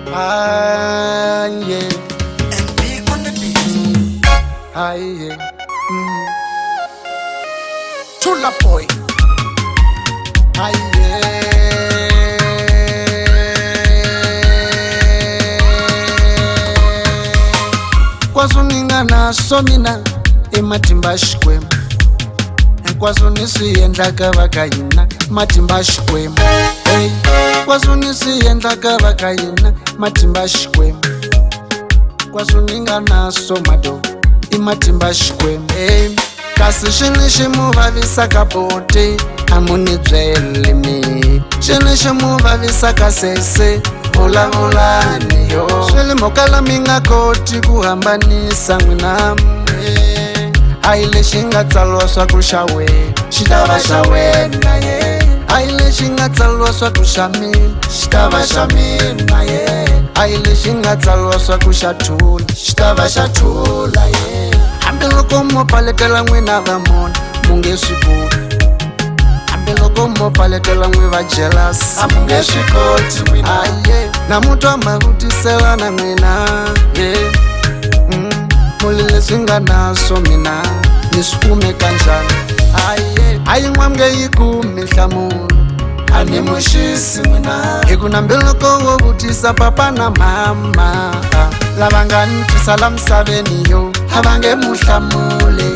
Yeah. And be on the beat. Yeah. Chula boy. Yeah. Kwazuningana somina ematimba shikwema. Kwazunisiendla kavakayina matimba shikwema. Hey. Kwazunisiendla kavakayina matimba shikwema. Kwazuningana somado imatimba shikwema. Hey. Kasi shini shimuvavisa kabote amunibyelemi shini shimuvavisa kasese vulavulaniyo swilimokala mingakoti kuhambanisa n'winamu ayi lexi nga tsaliwa swaku xa wena xi ta va xa wena ye ayi lexi nga tsaliwa swaku xa mina xi ta va xa mina ye ayi lexi nga tsaliwa swaku xa thula xi ta va xa thula ye hambiloko mo paletela n'wina va mona mu nge swi koti hambiloko mo paletela n'wi va jealous a mu nge swi koti n'wina na mutwa mavutisela na n'wina muli leswi nga naso mina ni swi kume kanjhani a yi n'wamge yi kumi nhlamulo a ni muxisi n'wina hi ku nambiloko wo vutisa papa na mama lava nga ni tisa la misaveni yo a va nge mu hlamule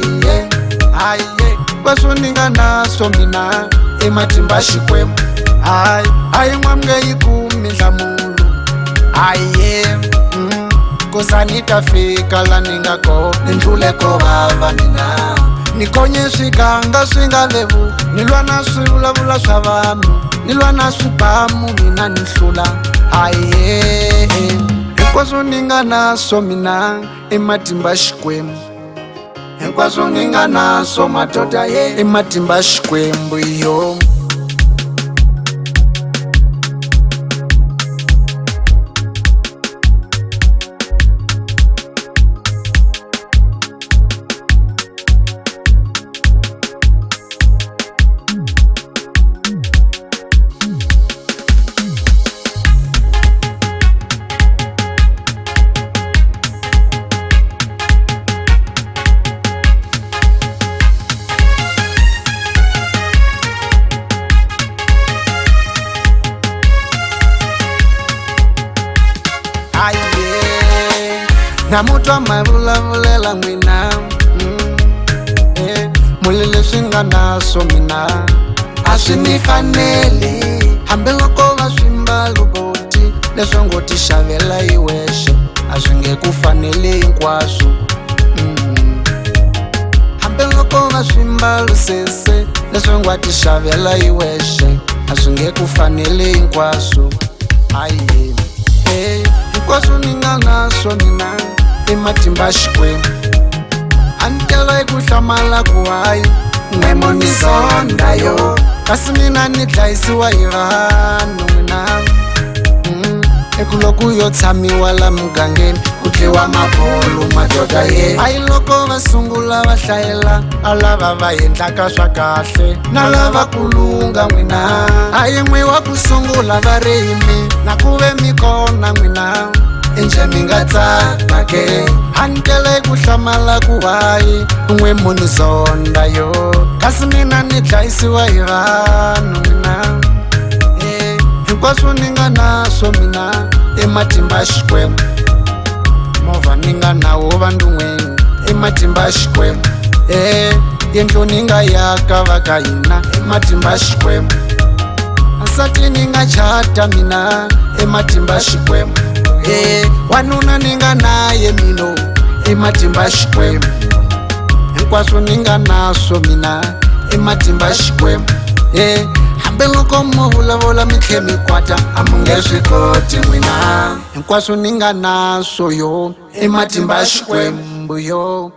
kweswo ni nga naso mina ematimba xikwembu a yi n'wamge yi kumi nhlamulo kosa ni ta fika la ni nga ko ni ndlule ko vava mina ni konye swiganga swi nga levu ni lwa na swivulavula swa vanhu ni lwa na swibamu mina ni hlula hinkwaswo ni nga naso mina ematimba xikwembu hinkwaswo ni nga naso madoda ematimba xikwembu yo na mutwa mavulavulela n'wina muli leswi nga naso mina a swi ni fanele hambiloko va swimbalo boti leswo ngo ti xavela yi wexe a swi nge ku fanele hinkwaswo hambiloko va swimbalo sese leswo ngo ti xavela yi wexe a swi nge ku fanele hinkwaswo hinkwaswo ni nga naso mina ematimba xikwembu a ni tela eku hlamala ku hayi n'wemo ni zonda yo kasi mina ni dlayisiwa hi vanhu n'wina eku loko yo tshamiwa la mugangeni ku dliwa mabulu madoda a yi loko va sungula va hlayela a lava va endlaka swa kahle na lavakulunga n'wina a yi n'wi wa ku sungula va rimi na ku ve mi kona n'wina enje mi nga tsakake a ni tele ku hlamala ku hayi n'wemo ni zonda yo kasi mina ni dlayisiwa hi vanhu mina hinkwaswo ni nga naso mina ematimba xikwembu movha ni nga nawo va ndun'weni ematimba xikwembu yendlo ni nga yaka va ka hina ematimba xikwembu nsati ni nga chata mina ematimba xikwembu wanuna ni nga naye mino ematimba xikwembu hinkwaswo ni nga naso mina ematimba xikwembu hambiloko mo vulavula mi tlhe mi kwata a mu nge swi koti n'wina hinkwaswo ni nga naso yo ematimba xikwembu yo